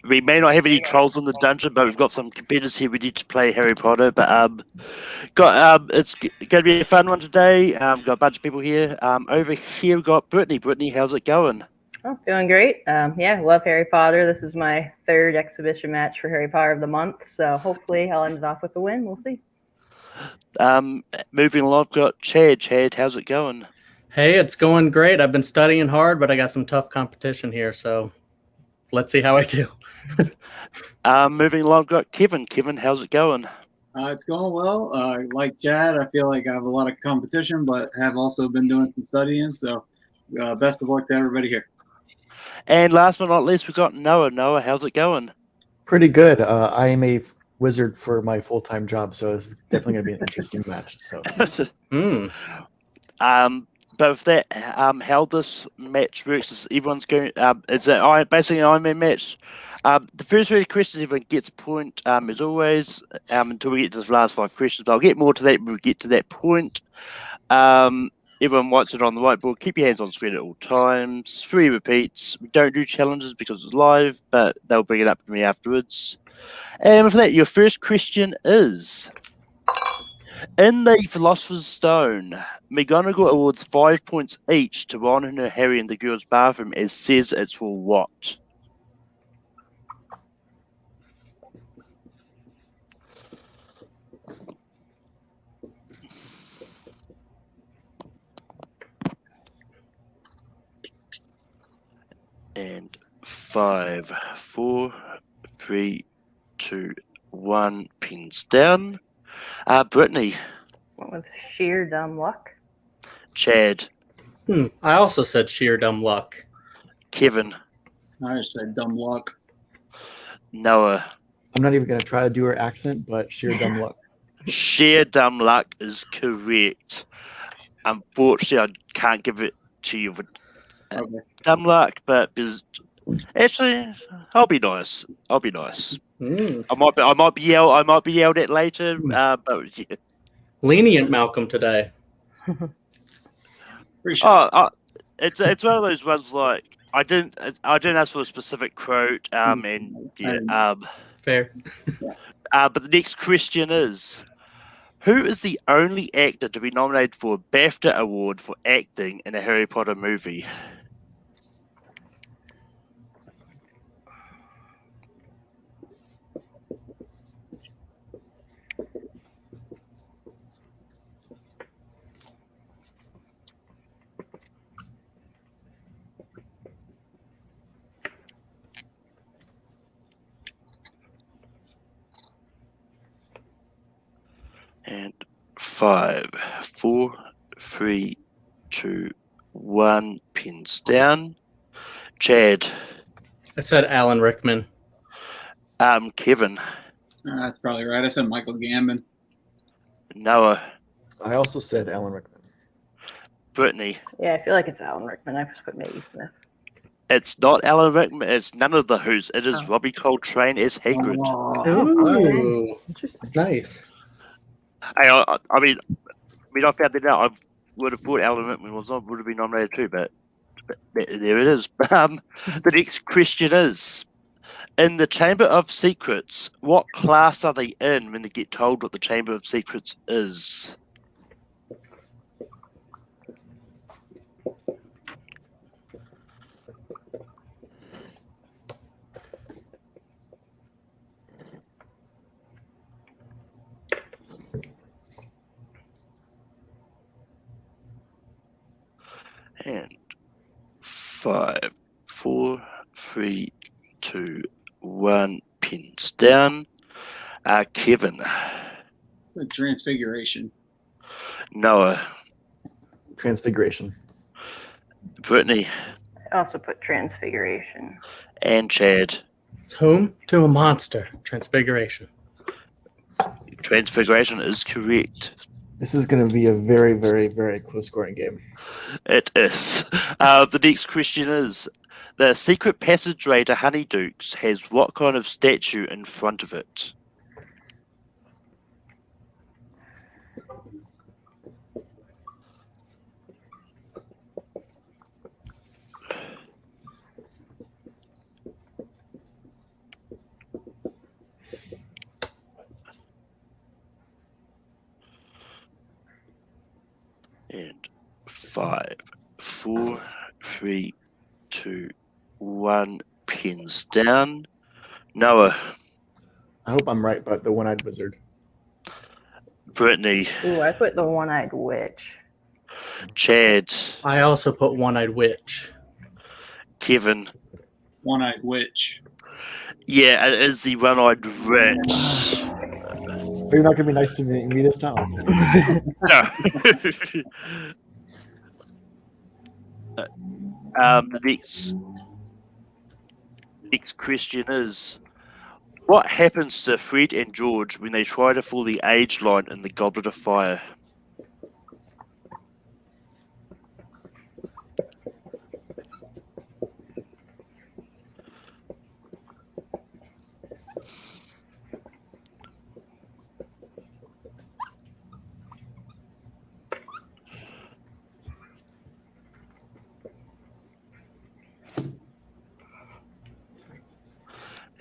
we may not have any trolls in the dungeon, but we've got some competitors here ready to play Harry Potter. But it's going to be a fun one today. Got a bunch of people here. Over here we've got Brittany. Brittany, how's it going? Oh, doing great. Yeah, love Harry Potter. This is my third exhibition match for Harry Potter of the month, so hopefully I'll end it off with a win. We'll see. Moving along, we've got Chad. Chad, how's it going? Hey, it's going great. I've been studying hard, but I got some tough competition here, so let's see how I do. Moving along, we've got Kevin. Kevin, how's it going? It's going well. Like Chad, I feel like I have a lot of competition, but have also been doing some studying. So best of luck to everybody here. And last but not least, we've got Noah. Noah, how's it going? Pretty good. I am a wizard for my full-time job, so this is definitely going to be an interesting match. So, But with that, how this match works is everyone's going. It's basically an Iron Man match. The first 3 questions, everyone gets a point, as always, until we get to the last 5 questions. But I'll get more to that when we get to that point. Everyone writes it on the whiteboard. Keep your hands on screen at all times. 3 repeats. We don't do challenges because it's live, but they'll bring it up to me afterwards. And with that, your first question is: in the Philosopher's Stone, McGonagall awards 5 points each to Ron and Harry in the girls' bathroom and says it's for what? And 5, 4, 3, 2, 1. Pins down. Brittany. Went with sheer dumb luck. Chad. I also said sheer dumb luck. Kevin. I just said dumb luck. Noah. I'm not even going to try to do her accent, but sheer dumb luck. Sheer dumb luck is correct. Unfortunately, I can't give it to you for dumb luck, but actually, I'll be nice. I'll be nice. I might be yelled at later, but yeah. Lenient Malcolm today. It's one of those ones like I didn't ask for a specific quote, and yeah, fair. But the next question is: who is the only actor to be nominated for a BAFTA award for acting in a Harry Potter movie? And 5, 4, 3, 2, 1. Pins down. Chad. I said Alan Rickman. Kevin. That's probably right. I said Michael Gambon. Noah. I also said Alan Rickman. Brittany. Yeah, I feel like it's Alan Rickman. I just put Maggie Smith. It's not Alan Rickman. It's none of the Who's. It is Robbie Coltrane as Hagrid. Ooh, interesting. Nice. I mean, I found that out. I would have thought Alan Rickman would have been nominated too, but there it is. The next question is: in the Chamber of Secrets, what class are they in when they get told what the Chamber of Secrets is? And 5, 4, 3, 2, 1. Pins down. Kevin. The Transfiguration. Noah. Transfiguration. Brittany. I also put Transfiguration. And Chad. It's home to a monster. Transfiguration. Transfiguration is correct. This is going to be a very, very, very close scoring game. It is. The next question is: the secret passageway to Honeydukes has what kind of statue in front of it? 5, 4, 3, 2, 1. Pins down. Noah, I hope I'm right, but the one-eyed wizard. Brittany, Ooh, I put the one-eyed witch. Chad, I also put one-eyed witch. Kevin. One-eyed witch. Yeah, it is the one-eyed witch. Are you not gonna be nice to me this time? No. The next question is, what happens to Fred and George when they try to follow the age line in the Goblet of Fire?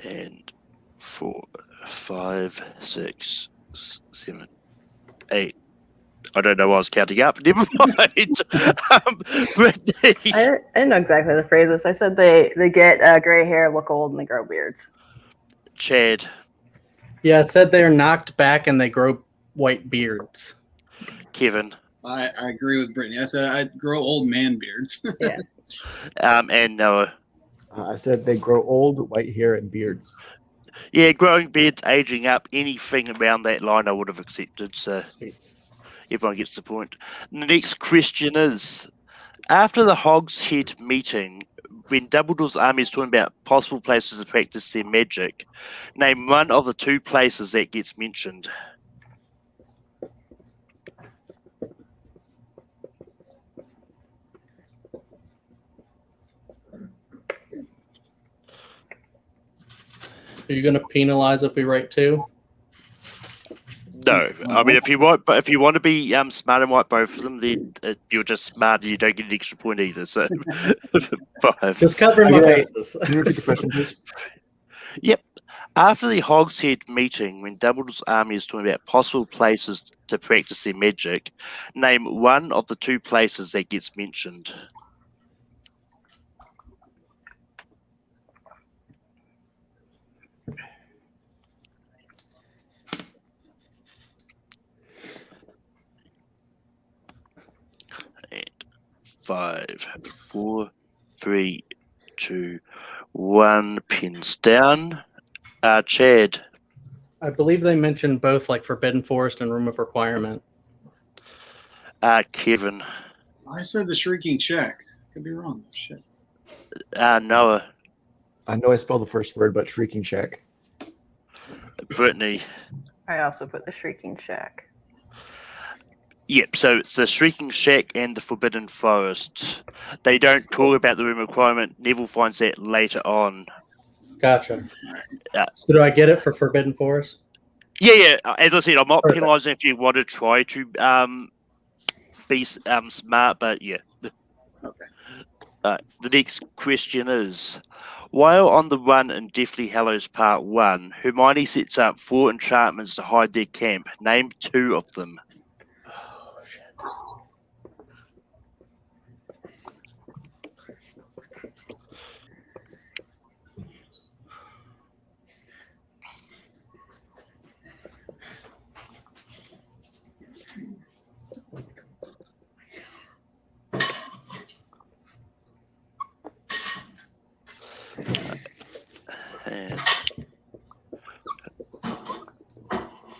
And 4, 5, 6, 7, 8. I don't know why I was counting up. Never mind. Brittany. I didn't know exactly the phrases. I said they get gray hair, look old, and they grow beards. Chad. Yeah, I said they're knocked back and they grow white beards. Kevin. I agree with Brittany. I said I'd grow old man beards. Yeah. And Noah. I said they grow old, white hair, and beards. Yeah, growing beards, aging up, anything around that line I would have accepted. So everyone gets the point. The next question is, after the Hog's Head meeting, when Dumbledore's army is talking about possible places to practice their magic, name one of the 2 places that gets mentioned. Are you going to penalize if we write 2? No, I mean if you want to be smart and write both of them, then you're just smart and you don't get an extra point either. So 5. Just covering my bases. Can you repeat the question, please? Yep. After the Hog's Head meeting, when Dumbledore's army is talking about possible places to practice their magic, name one of the 2 places that gets mentioned. And 5, 4, 3, 2, 1. Pins down. Chad. I believe they mentioned both like Forbidden Forest and Room of Requirement. Kevin. I said the Shrieking Shack. Could be wrong. Shit. Noah. I know I spelled the first word, but Shrieking Shack. Brittany. I also put the Shrieking Shack. Yep, so it's the Shrieking Shack and the Forbidden Forest. They don't talk about the room requirement. Neville finds that later on. Gotcha. Yeah. So do I get it for Forbidden Forest? Yeah. As I said, I'm not Perfect. penalising if you want to try to be smart, but yeah. Okay. The next question is, while on the run in Deathly Hallows Part 1, Hermione sets up 4 enchantments to hide their camp. Name 2 of them. Oh, shit. And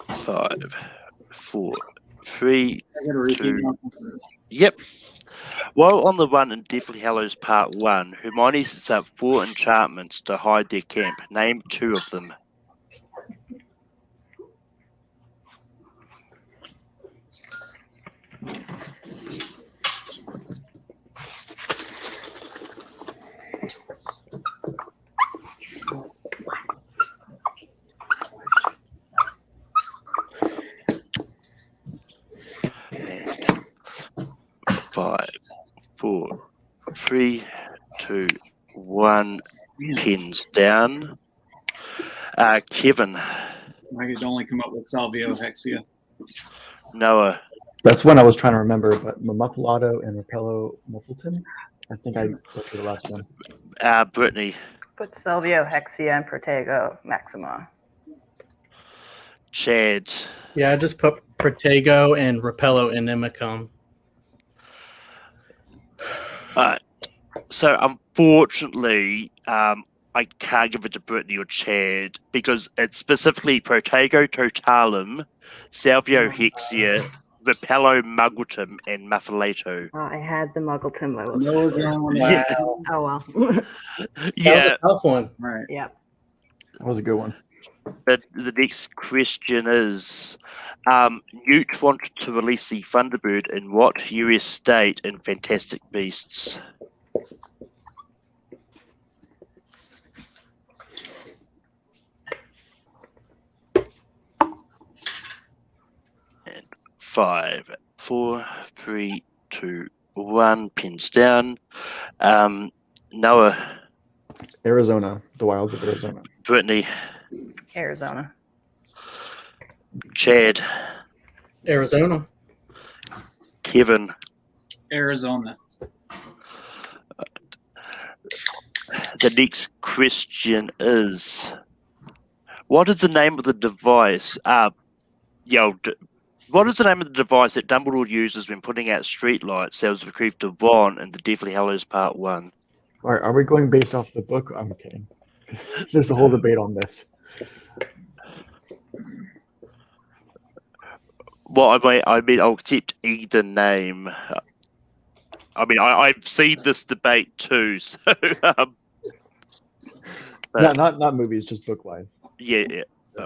5, 4, 3. I gotta repeat 2. that. Yep. While on the run in Deathly Hallows Part 1, Hermione sets up 4 enchantments to hide their camp. Name 2 of them. And 5, 4, 3, 2, 1. Pins down. Kevin. I could only come up with Salvio Hexia. Noah. That's one I was trying to remember, but Muffalato and Rapello Muffleton. I think I butchered the last one. Brittany. Put Silvio, Hexia, and Protego, Maxima. Chad. Yeah, I just put Protego and Rapello Inimicum. So unfortunately, I can't give it to Brittany or Chad because it's specifically Protego Totalum, Salvio Hexia, Rapello Muggleton, and Muffalato. I had the Muggleton. I was No, was the only one. Yeah. Oh well. That Yeah. was a tough one. Right. Yeah. That was a good one. The next question is, Newt wanted to release the Thunderbird in what US state in Fantastic Beasts? And 5, 4, 3, 2, 1. Pins down. Noah, Arizona, the wilds of Arizona. Brittany, Arizona. Chad, Arizona. Kevin. Arizona. The next question is, what is the name of the device? What is the name of the device that Dumbledore uses when putting out streetlights that was bequeathed to Ron in the Deathly Hallows Part 1? Are we going based off the book? I'm kidding. There's a whole debate on this. Well, I mean, I'll accept either name. I mean, I've seen this debate too, so Not movies, just book wise. yeah.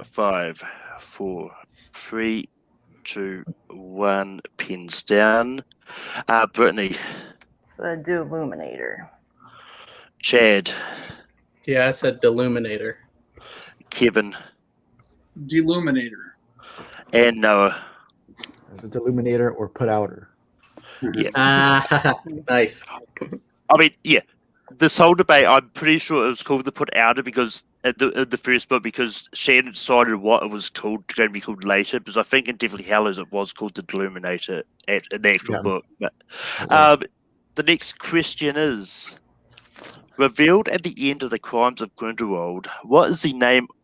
5, 4, 3, 2, 1. Pins down. Brittany, It's a Deluminator. Chad, Yeah, I said Deluminator. Kevin, Deluminator. and Noah. The Deluminator or Put Outer. Yeah. Ah, nice. I mean, yeah. This whole debate, I'm pretty sure it was called the Put Outer because at the first book, because Shannon decided what it was going to be called later. Because I think in Deathly Hallows it was called the Deluminator in the actual Yeah. book. But, the next question is: revealed at the end of the Crimes of Grindelwald, what is the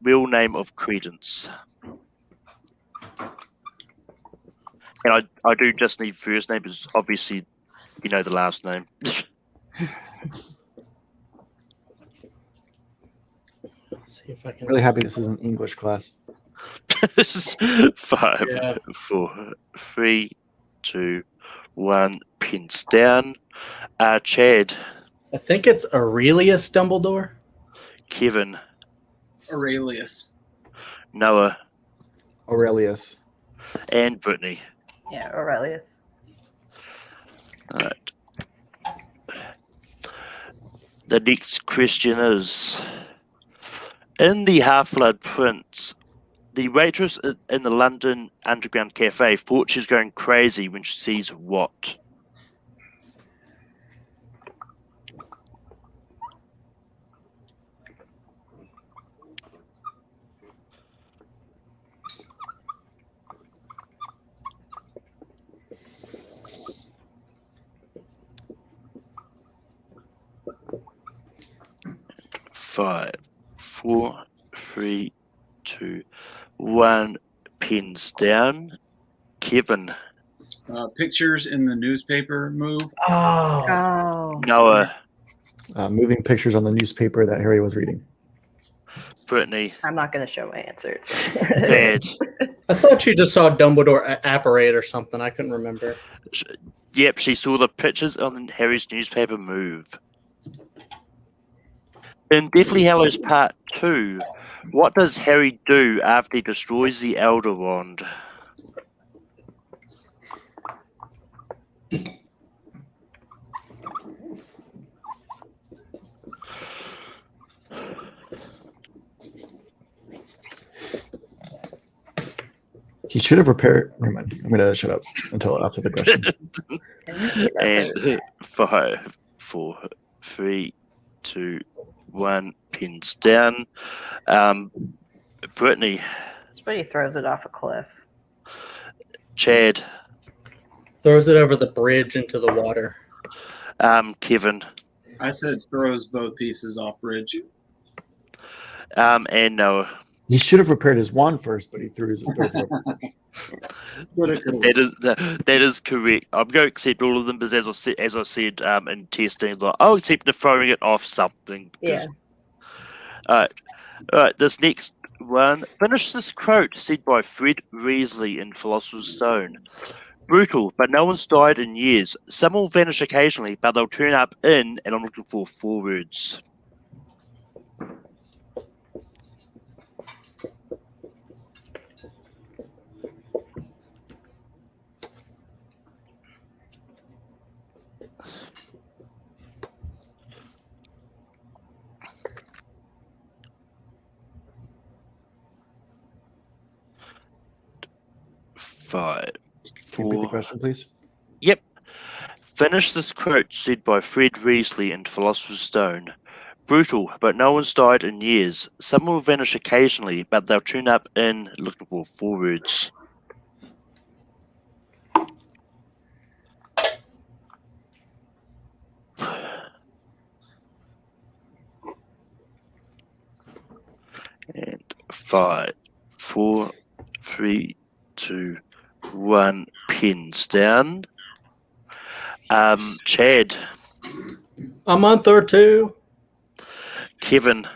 real name of Credence? And I do just need first name, because obviously you know the last name. Let's see if I can. I'm really happy this isn't English class. 5, Yeah. 4, 3, 2, 1. Pins down. Chad, I think it's Aurelius Dumbledore. Kevin, Aurelius. Noah, Aurelius. and Brittany. Yeah, Aurelius. All right. The next question is: in the Half-Blood Prince, the waitress in the London Underground Cafe thought she's going crazy when she sees what? Five, 4, 3, 2, 1. Pins down. Kevin, Pictures in the newspaper move. Oh, Oh. Noah, Moving pictures on the newspaper that Harry was reading. Brittany, I'm not going to show my answers. Chad. I thought you just saw Dumbledore apparate or something. I couldn't remember. Yep, she saw the pictures on Harry's newspaper move. In Deathly Hallows Part 2, what does Harry do after he destroys the Elder Wand? He should have repaired. Never mind. I'm gonna shut up until after the question. And 5, 4, 3, 2, 1. Pins down. Brittany, Somebody throws it off a cliff. Chad, Throws it over the bridge into the water. Kevin. I said throws both pieces off bridge. And Noah. He should have repaired his wand first, but he throws it over. That is correct. I'm going to accept all of them, because as I said in testing, like, I'll accept the throwing it off something. Yeah. All right. This next one. Finish this quote said by Fred Riesly in Philosopher's Stone. Brutal, but no one's died in years. Some will vanish occasionally, but they'll turn up in, and I'm looking for 4 words. Five, Can you repeat the 4. question, please? Yep. Finish this quote said by Fred Riesly in Philosopher's Stone. Brutal, but no one's died in years. Some will vanish occasionally, but they'll turn up in, looking for 4 words. And 5, 4, 3, 2, 1. Pins down. Chad. A month or two. Kevin.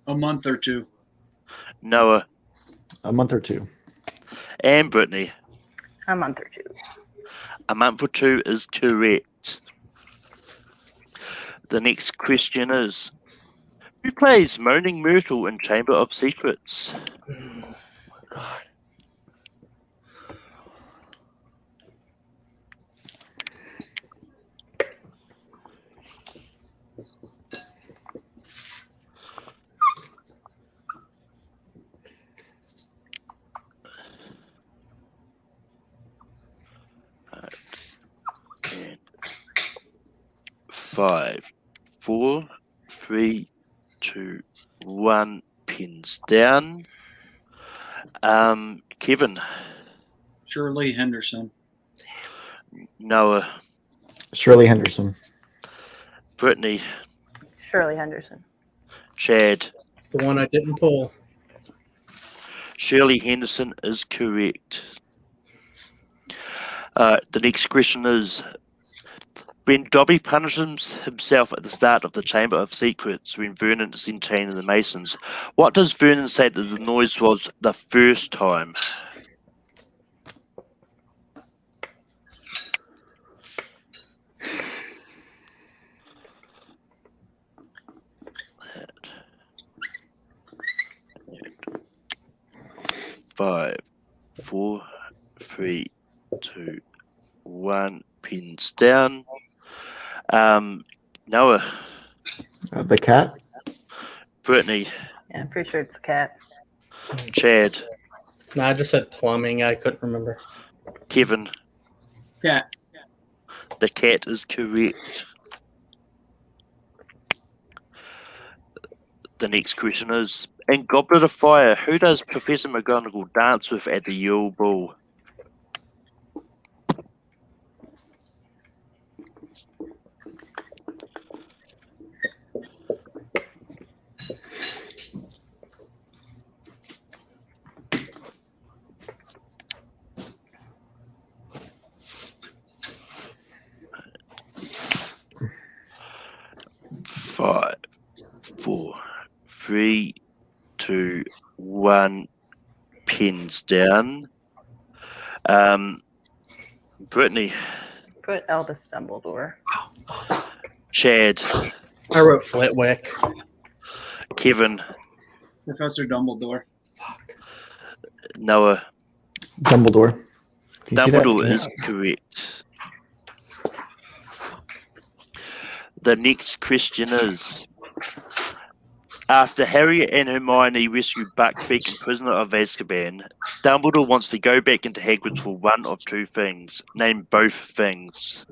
A month or two. Noah. A month or 2. And Brittany. A month or 2. A month or 2 is correct. The next question is, who plays Moaning Myrtle in Chamber of Secrets? God. And 5, 4, 3, 2, 1. Pins down. Kevin. Shirley Henderson. Noah. Shirley Henderson. Brittany. Shirley Henderson. Chad. It's the one I didn't pull. Shirley Henderson is correct. The next question is, when Dobby punishes himself at the start of the Chamber of Secrets when Vernon is entertaining the Masons, what does Vernon say that the noise was the first time? Five, 4, 3, 2, 1. Pins down. Noah. The cat. Brittany. Yeah, I'm pretty sure it's a cat. Chad. No, I just said plumbing. I couldn't remember. Kevin. Cat. The cat is correct. The next question is, in Goblet of Fire, who does Professor McGonagall dance with at the Yule Ball? Five, 4, 3, 2, 1. Pins down. Brittany. Put Albus Dumbledore. Chad. I wrote Flitwick. Kevin. Professor Dumbledore. Noah. Dumbledore. Can you see that? Dumbledore Yeah. is correct. The next question is, after Harry and Hermione rescue Buckbeak, prisoner of Azkaban, Dumbledore wants to go back into Hogwarts for one of 2 things. Name both things.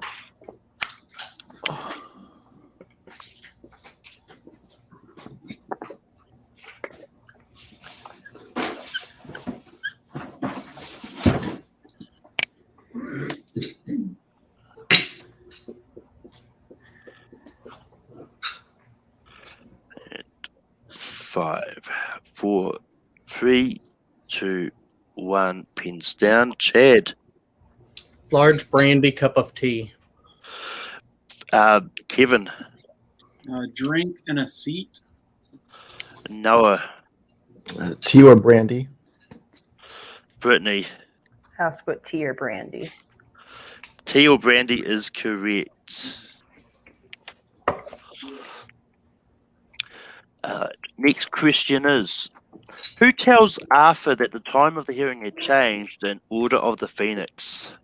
4, 3, 2, 1. Pins down. Chad. Large brandy cup of tea. Kevin. Drink in a seat. Noah. Tea or brandy? Brittany. Houseboat tea or brandy. Tea or brandy is correct. Next question is, who tells Arthur that the time of the hearing had changed in Order of the Phoenix?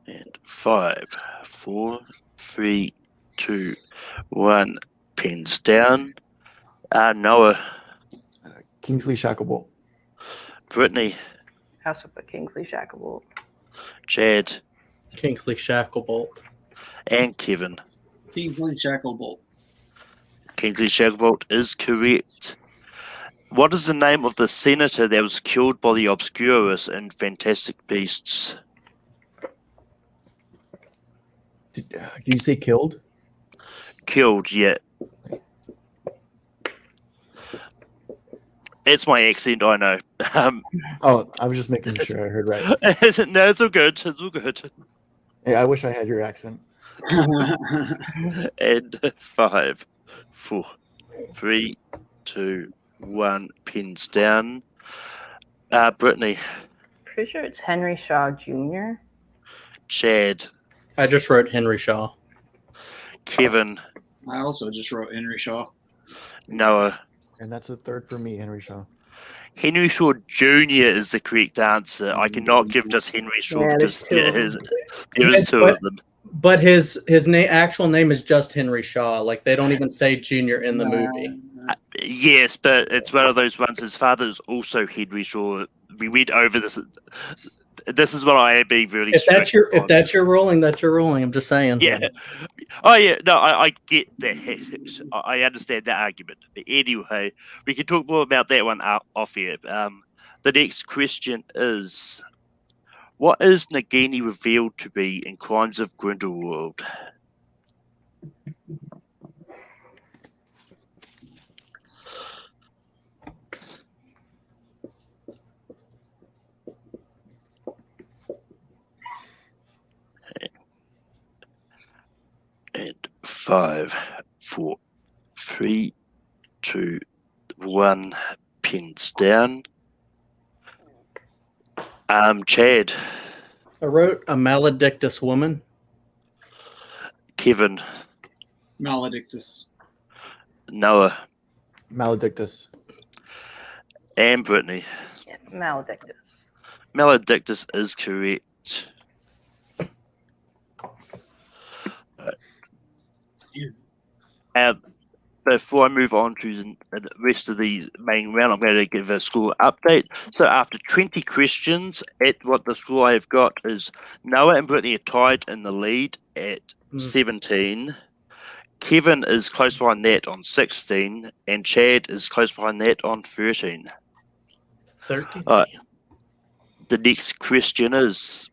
And 5, 4, 3, 2, 1. Pins down. Noah. Kingsley Shacklebolt. Brittany. Houseboat Kingsley Shacklebolt. Chad. Kingsley Shacklebolt. And Kevin. Kingsley Shacklebolt. Kingsley Shacklebolt is correct. What is the name of the senator that was killed by the Obscurus in Fantastic Beasts? Did you say killed? Killed, yeah. It's my accent, I know. Oh, I was just making sure I heard right. No, it's all good. It's all good. Hey, I wish I had your accent. And 5, 4, 3, 2, 1. Pins down. Brittany. Pretty sure it's Henry Shaw Jr. Chad. I just wrote Henry Shaw. Kevin. I also just wrote Henry Shaw. Noah. And that's a third for me, Henry Shaw. Henry Shaw Jr. is the correct answer. I cannot give just Henry Shaw Yeah, because there's two of there is two of them. But his actual name is just Henry Shaw. Like they don't even say Junior in the movie. Yes, but it's one of those ones. His father is also Henry Shaw. We went over this. This is what I am being really. If that's strict on. if that's your ruling, that's your ruling. I'm just saying. Yeah. Oh yeah. No, I get that. I understand that argument. But anyway, we can talk more about that one off here. The next question is, what is Nagini revealed to be in Crimes of Grindelwald? And 5, 4, 3, 2, 1. Pins down. Chad. I wrote a maledictus woman. Kevin. Maledictus. Noah. Maledictus. And Brittany. Yeah, Maledictus. Maledictus is correct. Before I move on to the rest of the main round, I'm going to give a score update. So after 20 questions, what the score I've got is Noah and Brittany are tied in the lead at 17. Kevin is close behind that on 16, and Chad is close behind that on 13. 13. The next question is,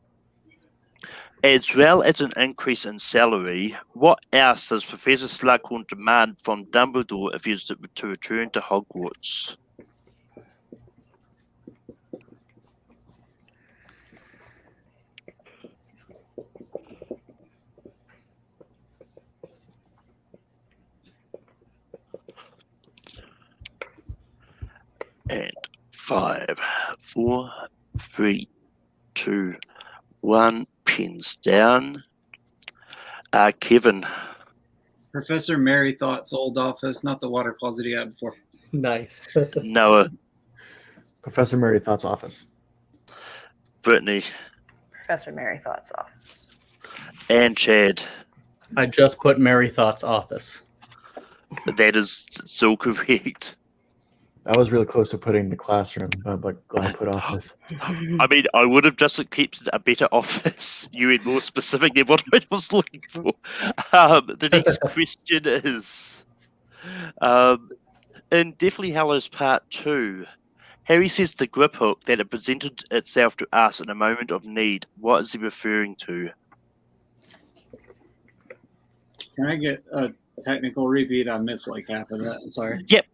as well as an increase in salary, what else does Professor Slughorn demand from Dumbledore if he is to return to Hogwarts? And 5, 4, 3, 2, 1. Pins down. Kevin. Professor Mary Thought's old office, not the water closet he had before. Nice. Noah. Professor Mary Thought's office. Brittany. Professor Mary Thought's office. And Chad. I just put Mary Thought's office. That is so correct. I was really close to putting the classroom, but glad I put office. I mean, I would have just kept a better office. You were more specific than what I was looking for. The next question is, in Deathly Hallows Part 2, Harry says to Grip Hook that it presented itself to us in a moment of need. What is he referring to? Can I get a technical repeat? I missed like half of that. I'm sorry. Yep.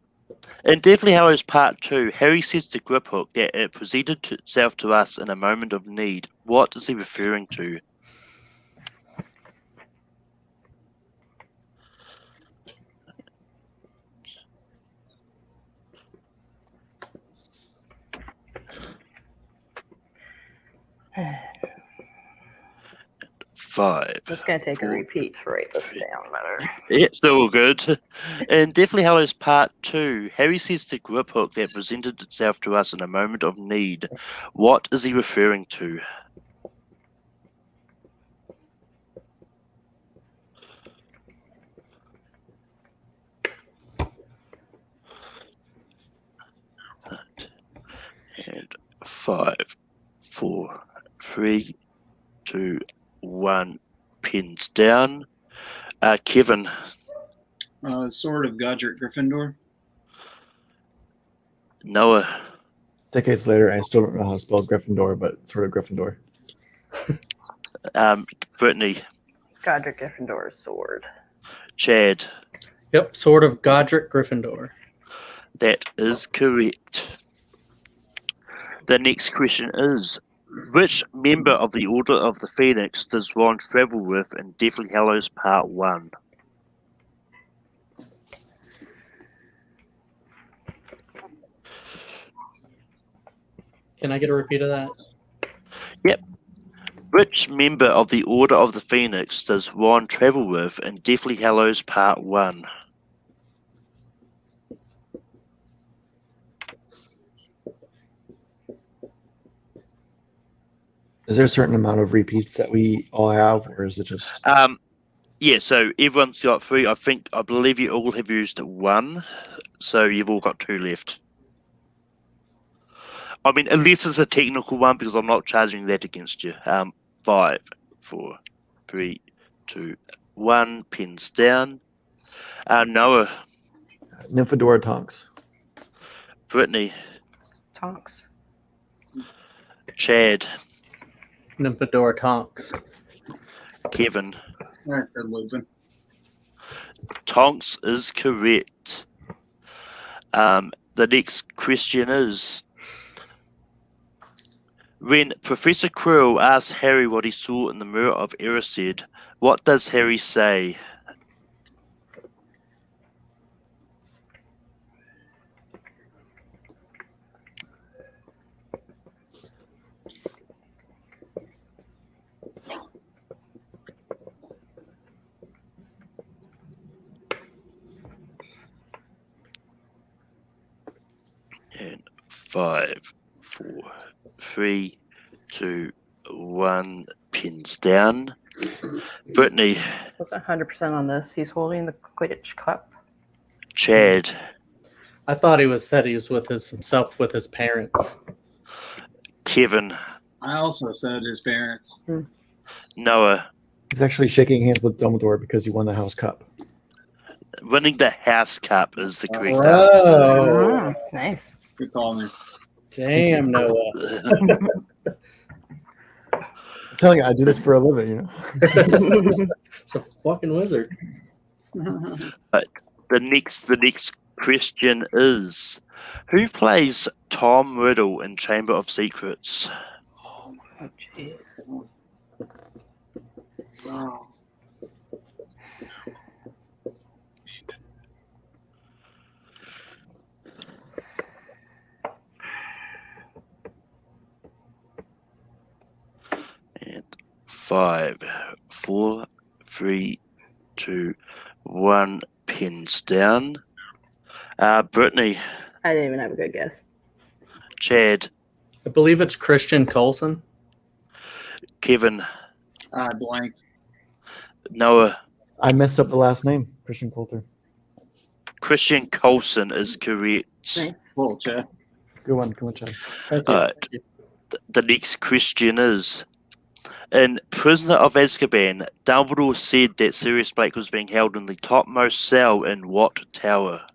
In Deathly Hallows Part 2, Harry says to Grip Hook that it presented itself to us in a moment of need. What is he referring to? Five. Just gonna take a repeat to write this down better. It's still good. In Deathly Hallows Part 2, Harry says to Grip Hook that presented itself to us in a moment of need. What is he referring to? And 5, 4, 3, 2, 1. Pins down. Kevin. Sword of Godric Gryffindor. Noah. Decades later, I still don't know how to spell Gryffindor, but sort of Gryffindor. Brittany. Godric Gryffindor's sword. Chad. Yep, Sword of Godric Gryffindor. That is correct. The next question is, which member of the Order of the Phoenix does Ron travel with in Deathly Hallows Part 1? Can I get a repeat of that? Yep. Which member of the Order of the Phoenix does Ron travel with in Deathly Hallows Part 1? Is there a certain amount of repeats that we all have, or is it just? Yeah, so everyone's got 3. I believe you all have used 1, so you've all got 2 left. I mean, unless it's a technical one, because I'm not charging that against you. 5, 4, 3, 2, 1. Pins down. Noah. Nymphadora Tonks. Brittany. Tonks. Chad. Nymphadora Tonks. Kevin. I said Lupin. Tonks is correct. The next question is, when Professor Quirrell asks Harry what he saw in the Mirror of Erised, what does Harry say? And 5, 4, 3, 2, 1. Pins down. Brittany. Wasn't 100% on this. He's holding the Quidditch cup. Chad. I thought he said he was with himself with his parents. Kevin. I also said his parents. Noah. He's actually shaking hands with Dumbledore because he won the House Cup. Winning the House Cup is the correct answer. Oh, Nice. Good call, man. damn, Noah. I'm telling you, I do this for a living, you know. It's a fucking wizard. The next question is, who plays Tom Riddle in Chamber of Secrets? Oh, jeez. Wow. And 5, 4, 3, 2, 1. Pins down. Brittany. I didn't even have a good guess. Chad. I believe it's Christian Coulson. Kevin. I blanked. Noah. I messed up the last name, Christian Coulter. Christian Coulson is correct. Nice. Whoa, Chad. Good one, Chad. Thank you. Alright. The next question is, in Prisoner of Azkaban, Dumbledore said that Sirius Black was being held in the topmost cell in what tower?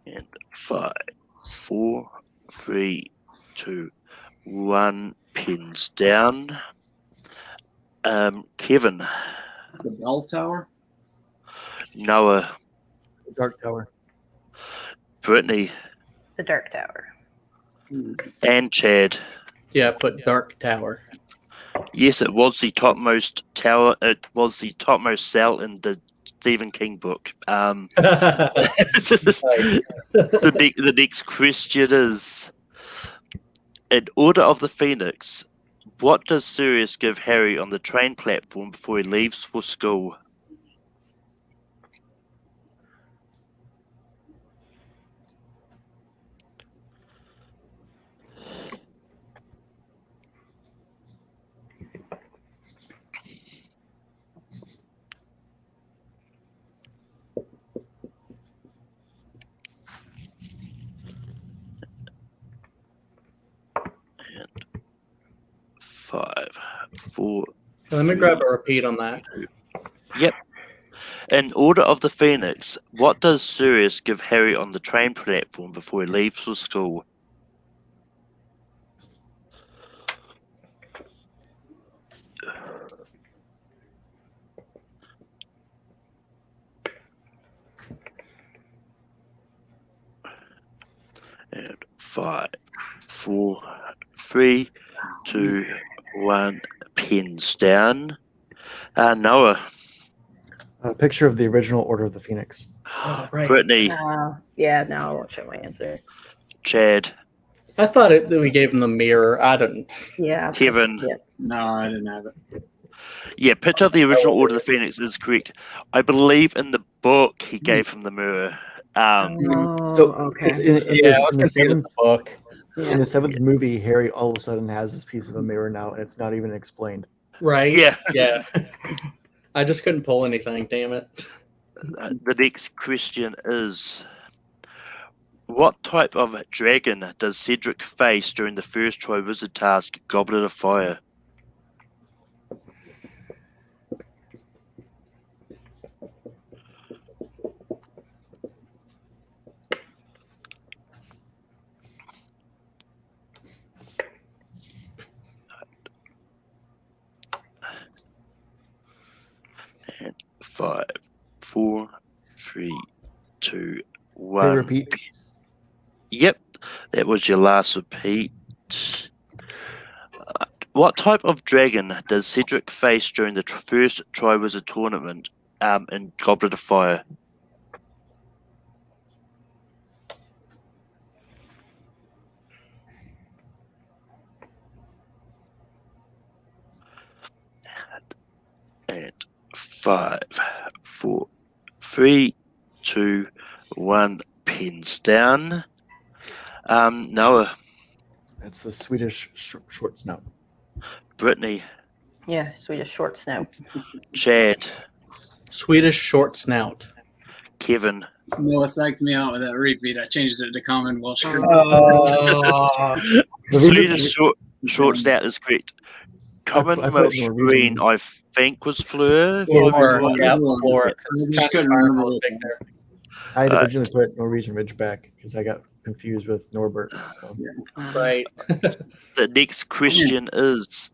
And 5, 4, 3, 2, 1. Pins down. Kevin, The Bell Tower. Noah, Dark Tower. Brittany, The Dark Tower. and Chad. Yeah, I put Dark Tower. Yes, it was the topmost tower. It was the topmost cell in the Stephen King book. The next question is, in Order of the Phoenix, what does Sirius give Harry on the train platform before he leaves for school? And 5, 4. Let me grab a repeat on that. Yep. In Order of the Phoenix, what does Sirius give Harry on the train platform before he leaves for school? And 5, 4, 3, 2, 1. Pins down. Noah, A picture of the original Order of the Phoenix. Oh, right. Brittany, Yeah, now I won't show my answer. Chad, I thought that we gave him the mirror. I didn't. Yeah. Kevin. Yeah. No, I didn't have it. Yeah, picture of the original Order of the Phoenix is correct. I believe in the book he gave him the mirror. Oh, So okay. it's in, Yeah, I was in the confused with seventh the book. in Yeah. the seventh movie, Harry all of a sudden has this piece of a mirror now, and it's not even explained. Right? Yeah. Yeah. I just couldn't pull anything, damn it. The next question is, what type of dragon does Cedric face during the first Triwizard task, Goblet of Fire? And 5, 4, 3, 2, Can you 1. repeat? Yep, that was your last repeat. What type of dragon does Cedric face during the first Triwizard tournament in Goblet of Fire? And 5, 4, 3, 2, 1. Pins down. Noah, It's the Swedish short snout. Brittany, Yeah, Swedish short snout. Chad, Swedish short snout. Kevin, Noah psyched me out with that repeat. I changed it to common Welsh. The reason- Swedish short snout is correct. Common I put Welsh Norwegian. green, I think, was Fleur. Floor. Yeah, Floor. floor. I just couldn't remember what Big there. I had Alright. originally put Norwegian Ridgeback because I got confused with Norbert. So. Right. The next question is,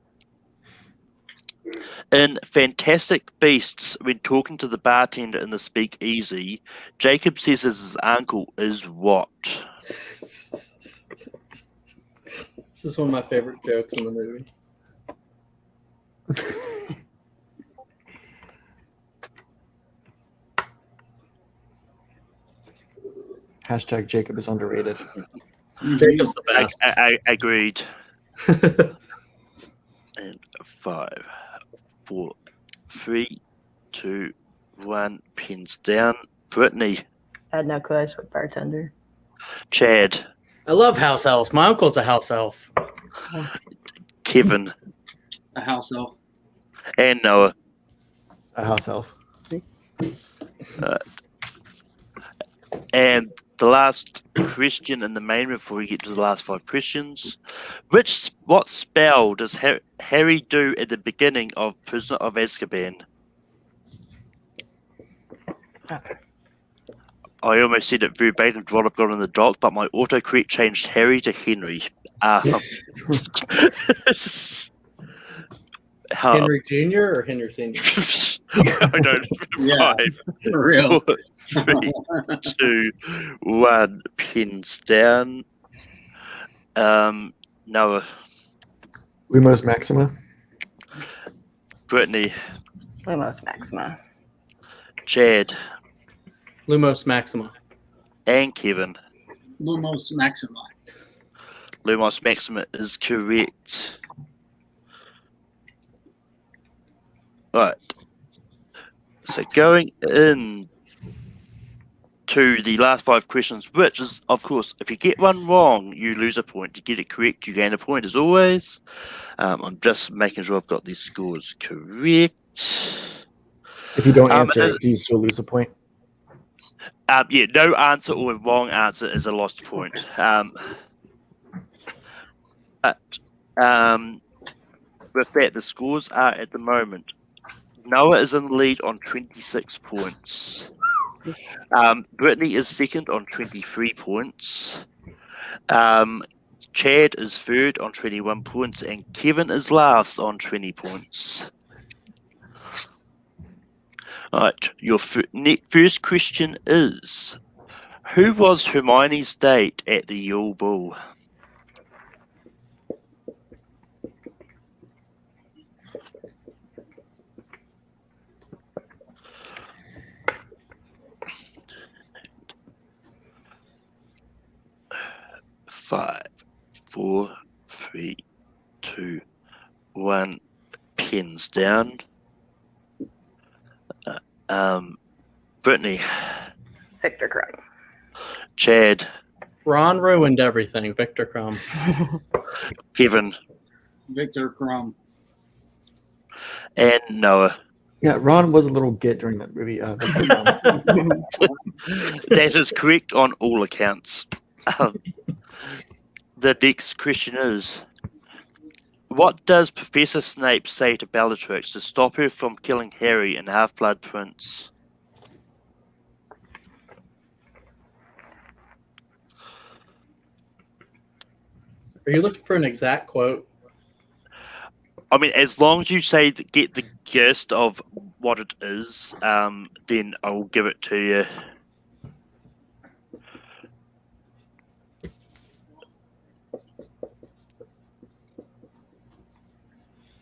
in Fantastic Beasts, when talking to the bartender in the speakeasy, Jacob says his uncle is what? This is one of my favorite jokes in the movie. Hashtag Jacob is underrated. Jacob's the best. I agreed. And 5, 4, 3, 2, 1. Pins down. Brittany, I had no clue I was with bartender. Chad, I love house elves. My uncle's a house elf. Kevin, A house elf. and Noah. A house elf. And the last question in the main before we get to the last 5 questions. What spell does Harry do at the beginning of Prisoner of Azkaban? I almost said it verbatim to what I've got in the doc, but my autocorrect changed Harry to Henry. Henry Jr. or Henry Sr.? I don't Yeah. 5, For real. 4, 3, 2, 1. Pins down. Noah, Lumos Maxima. Brittany, Lumos Maxima. Chad, Lumos Maxima. and Kevin. Lumos Maxima. Lumos Maxima is correct. Right. So going in to the last 5 questions, which is, of course, if you get one wrong, you lose a point. You get it correct, you gain a point as always. I'm just making sure I've got these scores correct. If you don't Um, answer, it is- do you still lose a point? Yeah, no answer or wrong answer is a lost point. With that, the scores are at the moment. Noah is in the lead on 26 points. Brittany is second on 23 points. Chad is third on 21 points, and Kevin is last on 20 points. All right, your first question is: who was Hermione's date at the Yule Ball? Five, 4, 3, 2, 1. Pins down. Brittany, Victor Crumb. Chad, Ron ruined everything. Victor Crumb. Kevin, Victor Crumb. and Noah. Yeah, Ron was a little git during that movie. That is correct on all accounts. The next question is: what does Professor Snape say to Bellatrix to stop her from killing Harry and Half-Blood Prince? Are you looking for an exact quote? I mean, as long as you say get the gist of what it is, then I will give it to you.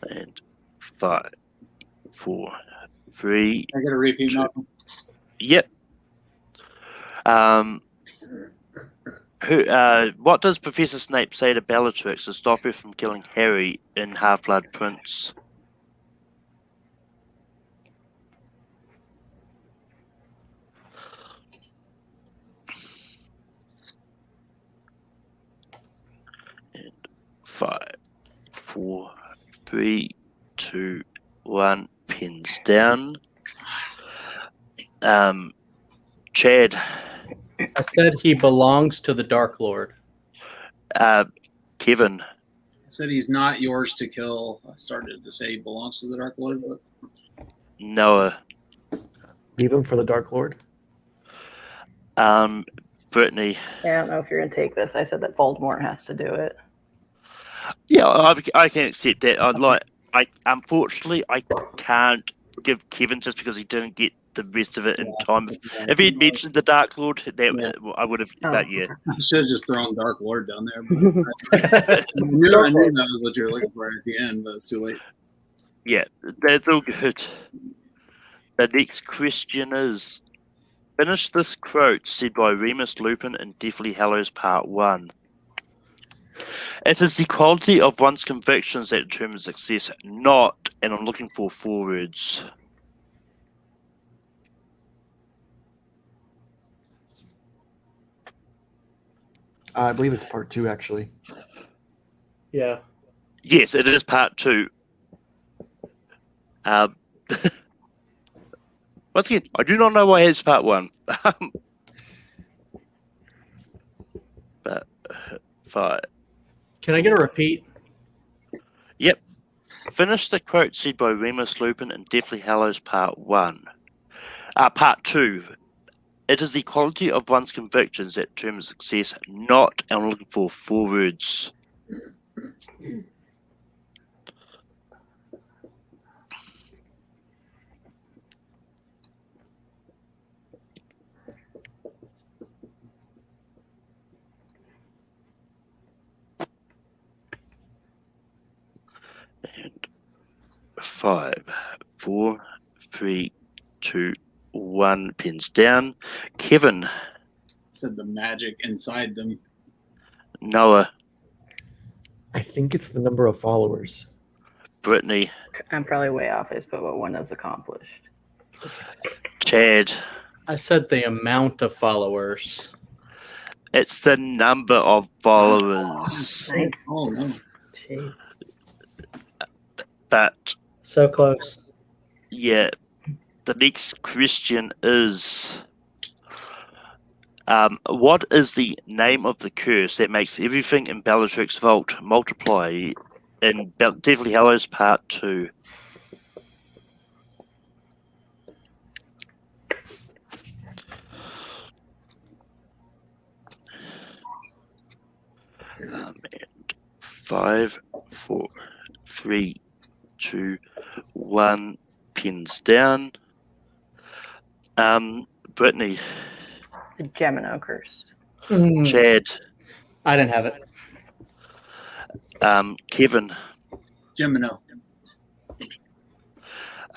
And 5, 4, 3. I gotta repeat nothing. Yep. What does Professor Snape say to Bellatrix to stop her from killing Harry in Half-Blood Prince? And 5, 4, 3, 2, 1. Pins down. Chad, I said he belongs to the Dark Lord. Kevin, Said he's not yours to kill. I started to say he belongs to the Dark Lord, but Noah, Leave him for the Dark Lord. Brittany. Yeah, I don't know if you're gonna take this. I said that Voldemort has to do it. Yeah, I can accept that. Unfortunately I can't give Kevin just because he didn't get the rest of it in time. If he'd mentioned the Dark Lord, I would have. Oh. But yeah, I should have just thrown Dark Lord down there. But I knew that was what you were looking for at the end, but it's too late. yeah, that's all good. The next question is: finish this quote said by Remus Lupin in Deathly Hallows Part 1. It is the quality of one's convictions that determines success, not, and I'm looking for 4 words. I believe it's part 2, actually. Yeah. Yes, it is part 2. Once again, I do not know why it's part 1. But 5. Can I get a repeat? Yep. Finish the quote said by Remus Lupin in Deathly Hallows Part 1. Part 2. It is the quality of one's convictions that determines success, not, and I'm looking for 4 words. And 5, 4, 3, 2, 1. Pins down. Kevin, Said the magic inside them. Noah, I think it's the number of followers. Brittany, I'm probably way off. I just put what one has accomplished. Chad. I said the amount of followers. It's the number of followers. Nice. Oh no. Jeez. But So close. yeah, the next question is what is the name of the curse that makes everything in Bellatrix Vault multiply in Deathly Hallows Part 2? And 5, 4, 3, 2, 1. Pins down. Brittany, The Gemino curse. Chad, I didn't have it. Kevin, Gemino.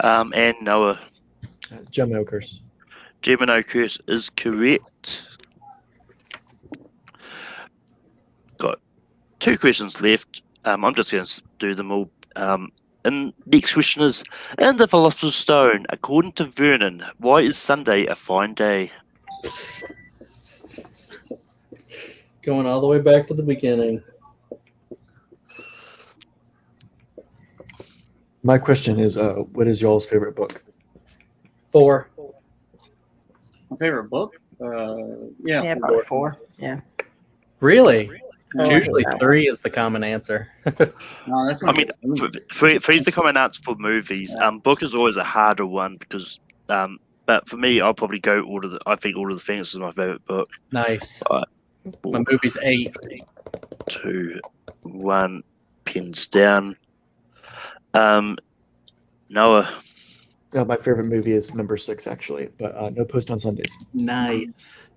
and Noah. Gemino curse. Gemino curse is correct. Got 2 questions left. I'm just going to do them all. And next question is, in the Philosopher's Stone, according to Vernon, why is Sunday a fine day? Going all the way back to the beginning. My question is, what is y'all's favorite book? 4. My favorite book? Yeah. Yeah, probably 4. Yeah. Really? Oh, Usually I like that 3 is the common answer. No, that's I my mean, favorite. three's the common answer for movies. Yeah. Book is always a harder one because, but for me, I'll probably go I think Order of the Phoenix is my favorite book. Nice. Right. My movie's 8. 2, 1. Pins down. Noah, My favorite movie is number 6, actually, but No Post on Sundays. Nice.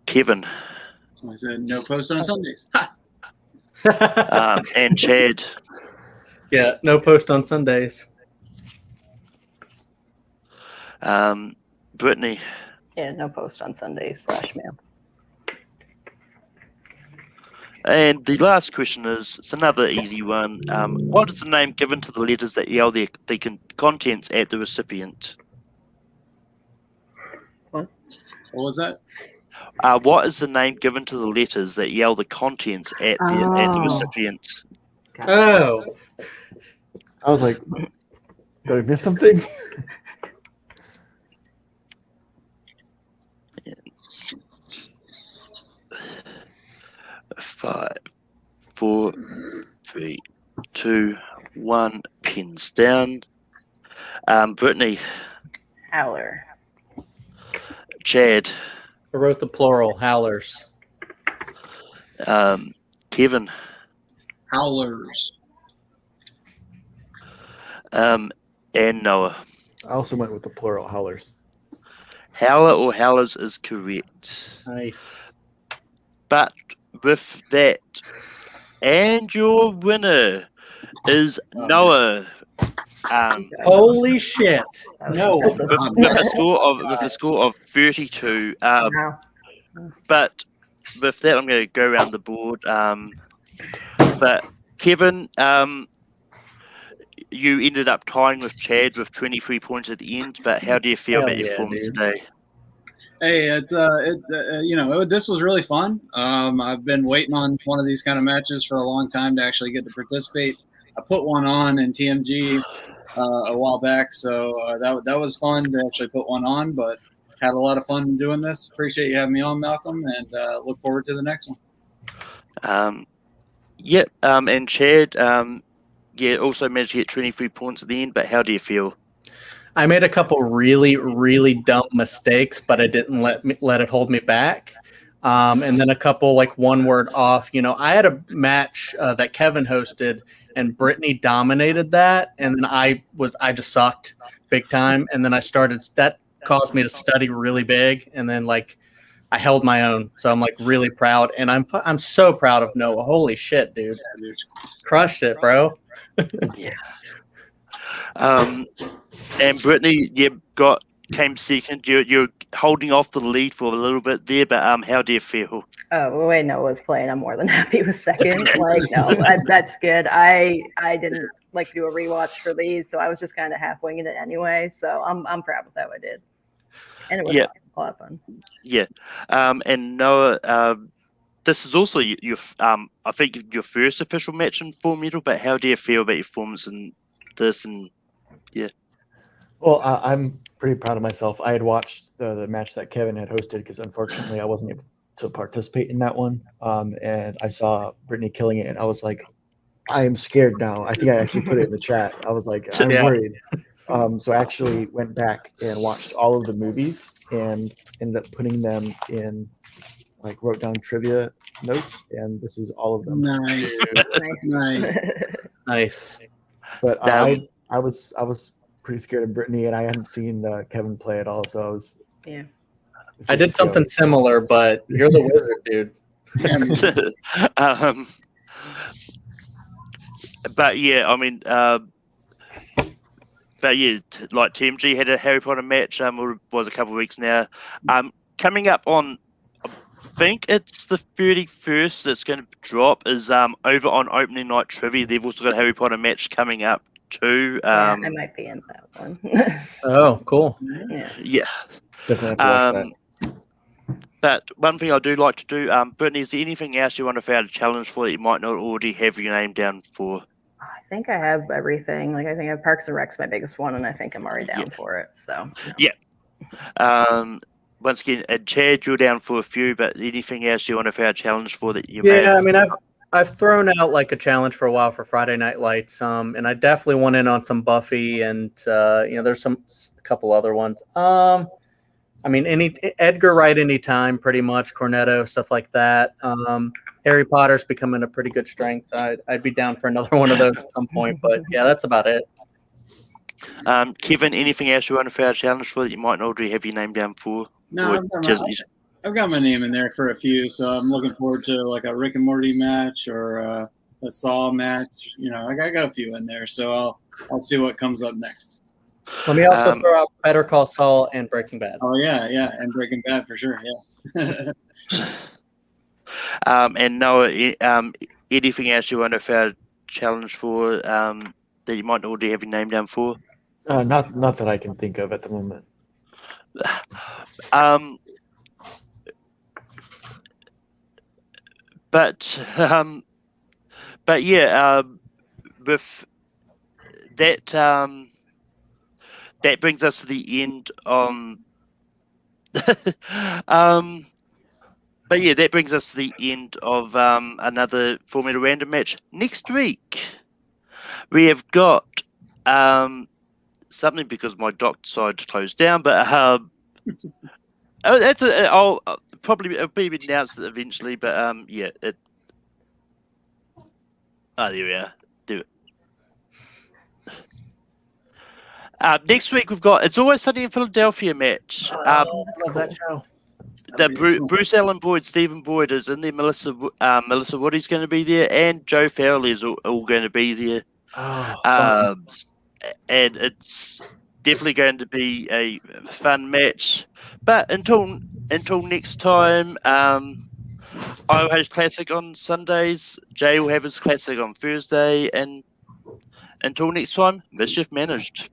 Kevin, I said no post on Sundays. and Chad. Yeah, no post on Sundays. Brittany, Yeah, no post on Sundays /mail. and the last question is, it's another easy one. What is the name given to the letters that yell the contents at the recipient? What was that? What is the name given to the letters that yell the contents at the recipient? Oh. I was like, did I miss something? Five, 4, 3, 2, 1. Pins down. Brittany, Howler. Chad, I wrote the plural, howlers. Kevin, Howlers. and Noah. I also went with the plural, howlers. Howler or howlers is correct. Nice. But with that, and your winner is Noah. Holy shit. No. With a score of 32. Wow. But with that, I'm going to go around the board. But Kevin, you ended up tying with Chad with 23 points at the end. But how do you feel Hell about your yeah, performance dude. today? Hey, this was really fun. I've been waiting on one of these kind of matches for a long time to actually get to participate. I put one on in TMG a while back, so that was fun to actually put one on. But had a lot of fun doing this. Appreciate you having me on, Malcolm, and look forward to the next one. And Chad, also managed to get 23 points at the end. But how do you feel? I made a couple really, really dumb mistakes, but I didn't let it hold me back. And then a couple like one word off. I had a match that Kevin hosted, and Brittany dominated that, and then I just sucked big time. And then that caused me to study really big, and then like I held my own. So I'm like really proud, and I'm so proud of Noah. Holy shit, dude! Crushed it, bro. Yeah. And Brittany, you came second. You're holding off the lead for a little bit there, but how do you feel? Oh, the way Noah was playing, I'm more than happy with second. That's good. I didn't like to do a rewatch for these, so I was just kind of half winging it anyway. So I'm proud with how I did, and it was a lot of fun. Yeah. And Noah, this is also your I think your first official match in Full Metal. But how do you feel about your performance in this? And yeah. Well, I'm pretty proud of myself. I had watched the match that Kevin had hosted because unfortunately I wasn't able to participate in that one. And I saw Brittany killing it, and I was like, I am scared now. I think I actually put it in the chat. I was like, I'm worried. So I actually went back and watched all of the movies and ended up putting them in, like, wrote down trivia notes, and this is all of them. Nice. But I was pretty scared of Brittany, and I hadn't seen Kevin play at all, so I was. Yeah. I did something similar, but you're the wizard, dude. But yeah, I mean, like TMG had a Harry Potter match. Was a couple of weeks now. Coming up on, I think it's the 31st. That's going to drop is over on opening night trivia. They've also got a Harry Potter match coming up too. I might be in that one. Oh, cool. Yeah. Definitely have to watch that. But one thing I do like to do, Brittany, is there anything else you want to find a challenge for that you might not already have your name down for? I think I have everything. Like, I think I have Parks and Rec's my biggest one, and I think I'm already down for it. So once again, Chad, you're down for a few, but anything else you want to find a challenge for that you I mean, I've thrown out like a challenge for a while for Friday Night Lights, and I definitely want in on some Buffy, and there's a couple other ones. I mean, Edgar Wright anytime, pretty much, Cornetto, stuff like that. Harry Potter's becoming a pretty good strength. So I'd be down for another one of those at some point. But yeah, that's about it. Kevin, anything else you want to find a challenge for that you might not already have your name down for? No, I've got my name in there for a few, so I'm looking forward to like a Rick and Morty match or a Saw match. I got a few in there, so I'll see what comes up next. Let me also throw out Better Call Saul and Breaking Bad. Oh yeah, and Breaking Bad for sure. Yeah. And Noah, anything else you want to find a challenge for that you might not already have your name down for? Not that I can think of at the moment. But yeah, with that, that brings us to the end. But yeah, that brings us to the end of another Full Metal Random match. Next week, we have got something because my doc decided to close down, but it'll be announced eventually. But there we are. Do it. Next week we've got It's Always Sunny in Philadelphia match. I love that show. Bruce Allen Boyd, Stephen Boyd is in there. Melissa Woody's going to be there, and Joe Farrelly is all going to be there. And it's definitely going to be a fun match. But until next time, I'll have Classic on Sundays. Jay will have his Classic on Thursday, and until next time, Mischief managed.